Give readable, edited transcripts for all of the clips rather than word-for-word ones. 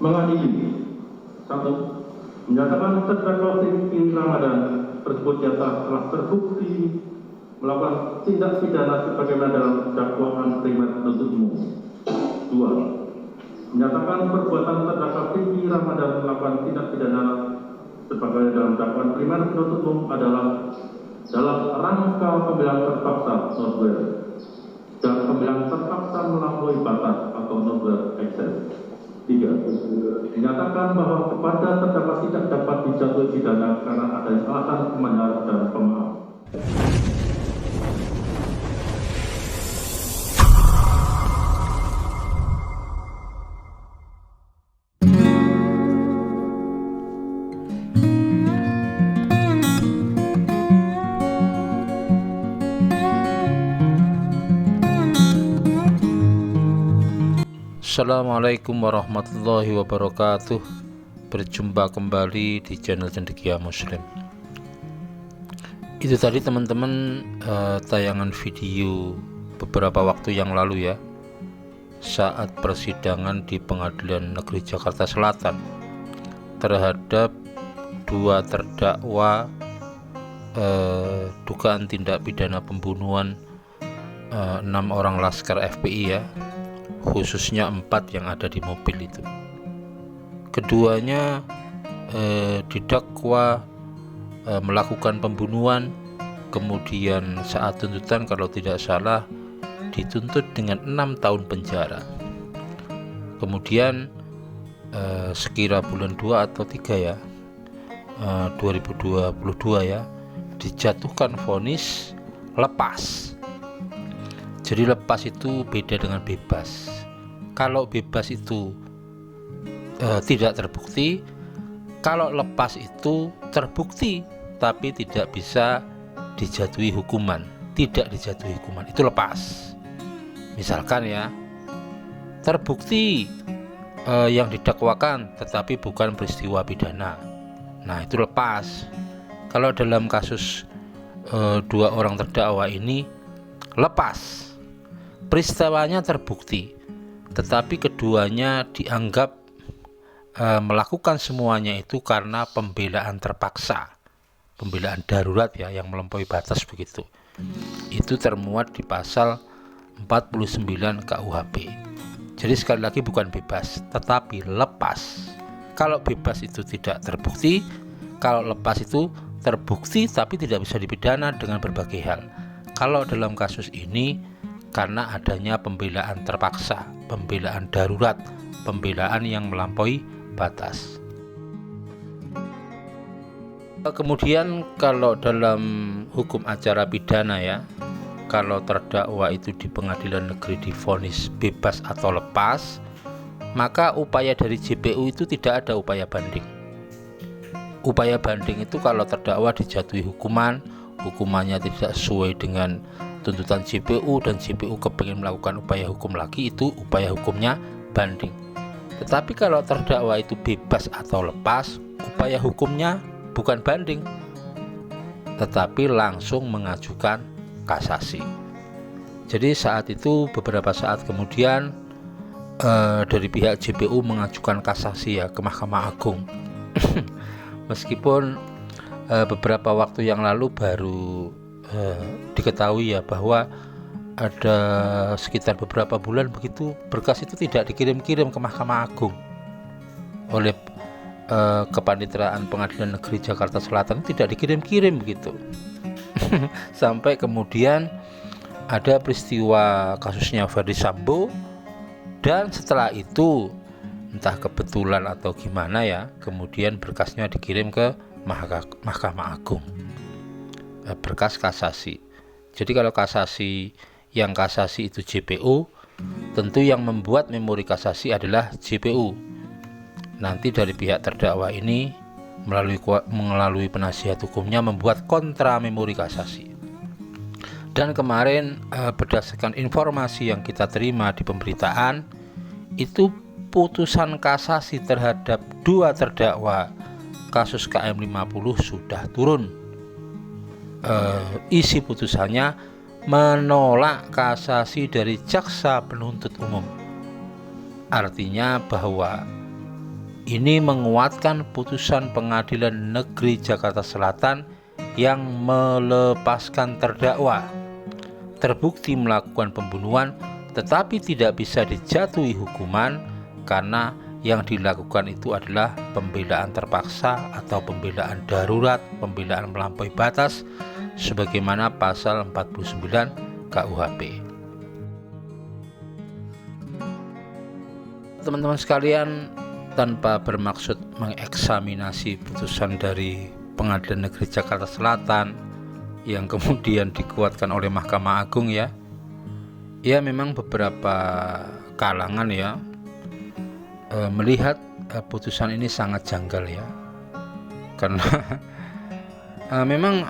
mengadili. 1. Menyatakan terdakwa Riki Ramadan tersebut telah terbukti melakukan tindak pidana sebagaimana dalam dakwaan primer penuntut umum. 2. Menyatakan perbuatan terdakwa Riki Ramadan melakukan tindak pidana sebagaimana dalam dakwaan primer penuntut umum adalah dalam rangka pembelaan terpaksa non-fair dan pembelaan terpaksa melampaui batas atau non-fair excess. 3. Menyatakan bahwa kepada terdakwa tidak dapat dijatuhi pidana karena adanya alasan pembenar dan pemaaf. Assalamualaikum warahmatullahi wabarakatuh. Berjumpa kembali di channel Cendekia Muslim. Itu tadi teman-teman tayangan video beberapa waktu yang lalu ya, saat persidangan di Pengadilan Negeri Jakarta Selatan terhadap dua terdakwa dugaan tindak pidana pembunuhan 6 orang laskar FPI ya, khususnya 4 yang ada di mobil itu. Keduanya didakwa melakukan pembunuhan, kemudian saat tuntutan kalau tidak salah dituntut dengan 6 tahun penjara. Kemudian sekira bulan 2 atau 3 ya, 2022 ya, dijatuhkan vonis lepas. Jadi lepas itu beda dengan bebas. Kalau bebas itu tidak terbukti, kalau lepas itu terbukti tapi tidak bisa dijatuhi hukuman, tidak dijatuhi hukuman, itu lepas. Misalkan ya, terbukti yang didakwakan tetapi bukan peristiwa pidana, nah itu lepas. Kalau dalam kasus dua orang terdakwa ini lepas, peristiwanya terbukti, tetapi keduanya dianggap melakukan semuanya itu karena pembelaan terpaksa, pembelaan darurat ya, yang melampaui batas begitu. Itu termuat di pasal 49 KUHP. Jadi sekali lagi bukan bebas, tetapi lepas. Kalau bebas itu tidak terbukti, kalau lepas itu terbukti tapi tidak bisa dipidana dengan berbagai hal. Kalau dalam kasus ini karena adanya pembelaan terpaksa, pembelaan darurat, pembelaan yang melampaui batas. Kemudian kalau dalam hukum acara pidana ya, kalau terdakwa itu di pengadilan negeri divonis bebas atau lepas, maka upaya dari JPU itu tidak ada upaya banding. Upaya banding itu kalau terdakwa dijatuhi hukumannya tidak sesuai dengan tuntutan JPU dan JPU kepingin melakukan upaya hukum lagi, itu upaya hukumnya banding. Tetapi kalau terdakwa itu bebas atau lepas, upaya hukumnya bukan banding, tetapi langsung mengajukan kasasi. Jadi saat itu beberapa saat kemudian dari pihak JPU mengajukan kasasi ya ke Mahkamah Agung. Meskipun beberapa waktu yang lalu baru diketahui ya bahwa ada sekitar beberapa bulan begitu berkas itu tidak dikirim-kirim ke Mahkamah Agung oleh Kepaniteraan Pengadilan Negeri Jakarta Selatan, tidak dikirim-kirim begitu. Sampai kemudian ada peristiwa kasusnya Ferdy Sambo, dan setelah itu entah kebetulan atau gimana ya, kemudian berkasnya dikirim ke Mahkamah Agung, berkas kasasi. Jadi kalau kasasi, yang kasasi itu JPU, tentu yang membuat memori kasasi adalah JPU. Nanti dari pihak terdakwa ini melalui penasihat hukumnya membuat kontra memori kasasi. Dan kemarin berdasarkan informasi yang kita terima di pemberitaan, itu putusan kasasi terhadap dua terdakwa kasus KM50 sudah turun. Isi putusannya menolak kasasi dari jaksa penuntut umum. Artinya bahwa Ini menguatkan putusan Pengadilan Negeri Jakarta Selatan yang melepaskan terdakwa terbukti melakukan pembunuhan tetapi tidak bisa dijatuhi hukuman karena yang dilakukan itu adalah pembelaan terpaksa atau pembelaan darurat, pembelaan melampaui batas sebagaimana pasal 49 KUHP. Teman-teman sekalian, tanpa bermaksud mengeksaminasi putusan dari Pengadilan Negeri Jakarta Selatan yang kemudian dikuatkan oleh Mahkamah Agung ya memang beberapa kalangan ya melihat putusan ini sangat janggal ya, karena memang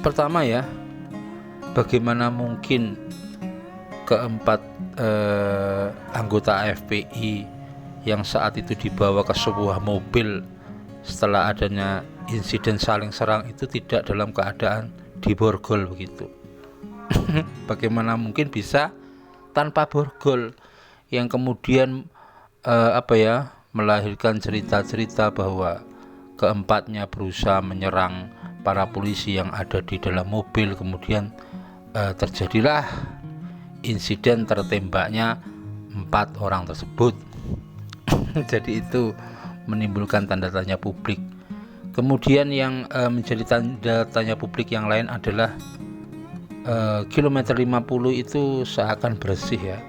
pertama ya, bagaimana mungkin keempat anggota FPI yang saat itu dibawa ke sebuah mobil setelah adanya insiden saling serang itu tidak dalam keadaan diborgol begitu. Bagaimana mungkin bisa tanpa borgol, yang kemudian melahirkan cerita-cerita bahwa keempatnya berusaha menyerang para polisi yang ada di dalam mobil, kemudian terjadilah insiden tertembaknya 4 orang tersebut. Jadi itu menimbulkan tanda tanya publik. Kemudian yang menjadi tanda tanya publik yang lain adalah kilometer 50 itu seakan bersih ya,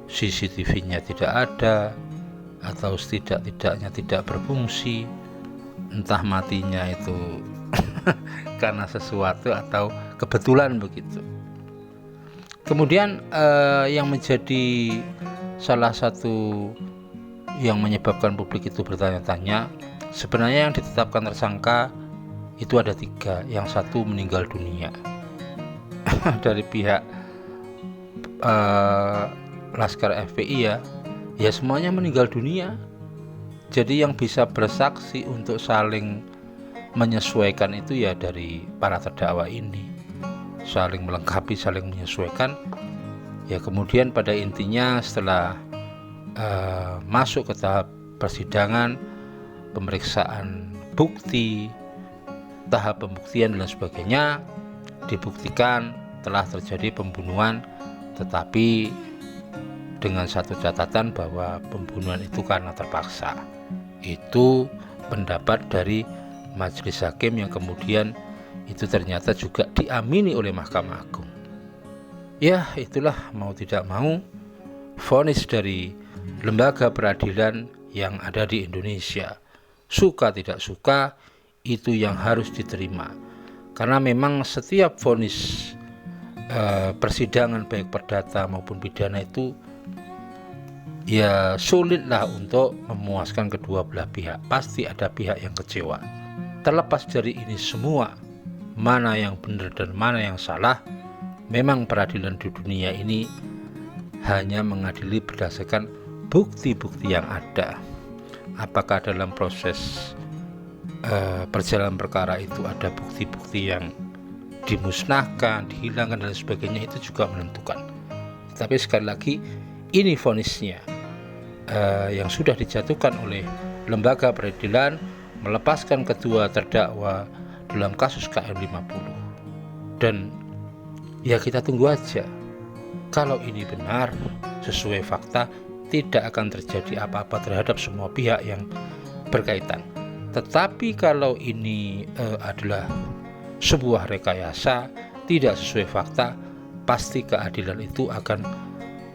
CCTV-nya tidak ada atau setidak-tidaknya tidak berfungsi, entah matinya itu karena sesuatu atau kebetulan begitu. Kemudian yang menjadi salah satu yang menyebabkan publik itu bertanya-tanya, sebenarnya yang ditetapkan tersangka itu ada 3, yang satu meninggal dunia. Dari pihak Laskar FPI ya semuanya meninggal dunia. Jadi yang bisa bersaksi untuk saling menyesuaikan itu ya dari para terdakwa ini, saling melengkapi, saling menyesuaikan ya. Kemudian pada intinya setelah masuk ke tahap persidangan, pemeriksaan bukti, tahap pembuktian dan sebagainya, dibuktikan telah terjadi pembunuhan, tetapi dengan satu catatan bahwa pembunuhan itu karena terpaksa. Itu pendapat dari majelis hakim yang kemudian itu ternyata juga diamini oleh Mahkamah Agung. Ya itulah mau tidak mau vonis dari lembaga peradilan yang ada di Indonesia. Suka tidak suka itu yang harus diterima, karena memang setiap vonis persidangan baik perdata maupun pidana itu ya sulitlah untuk memuaskan kedua belah pihak. Pasti ada pihak yang kecewa. Terlepas dari ini semua, mana yang benar dan mana yang salah, memang peradilan di dunia ini hanya mengadili berdasarkan bukti-bukti yang ada. Apakah dalam proses perjalanan perkara itu ada bukti-bukti yang dimusnahkan, dihilangkan dan sebagainya, itu juga menentukan. Tapi sekali lagi ini vonisnya yang sudah dijatuhkan oleh lembaga peradilan melepaskan kedua terdakwa dalam kasus KM50. Dan ya kita tunggu aja, kalau ini benar sesuai fakta, tidak akan terjadi apa-apa terhadap semua pihak yang berkaitan. Tetapi kalau ini adalah sebuah rekayasa, tidak sesuai fakta, pasti keadilan itu akan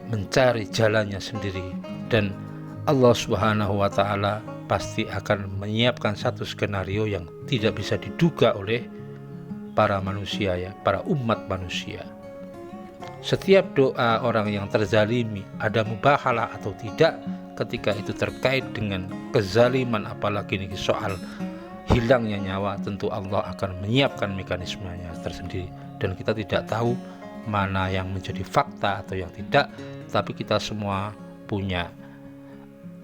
mencari jalannya sendiri, dan Allah Subhanahu wa Ta'ala pasti akan menyiapkan satu skenario yang tidak bisa diduga oleh para manusia ya, para umat manusia. Setiap doa orang yang terzalimi, ada mubahalah atau tidak, ketika itu terkait dengan kezaliman, apalagi ini soal hilangnya nyawa, tentu Allah akan menyiapkan mekanismenya tersendiri, dan kita tidak tahu mana yang menjadi fakta atau yang tidak, tapi kita semua punya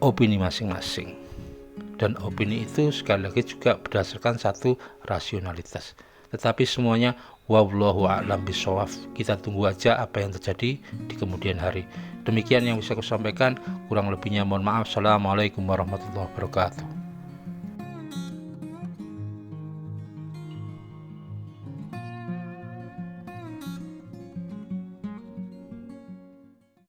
opini masing-masing, dan opini itu sekali lagi juga berdasarkan satu rasionalitas. Tetapi semuanya wallahu a'lam bishawab. Kita tunggu aja apa yang terjadi di kemudian hari. Demikian yang bisa aku sampaikan, kurang lebihnya mohon maaf. Assalamualaikum warahmatullahi wabarakatuh.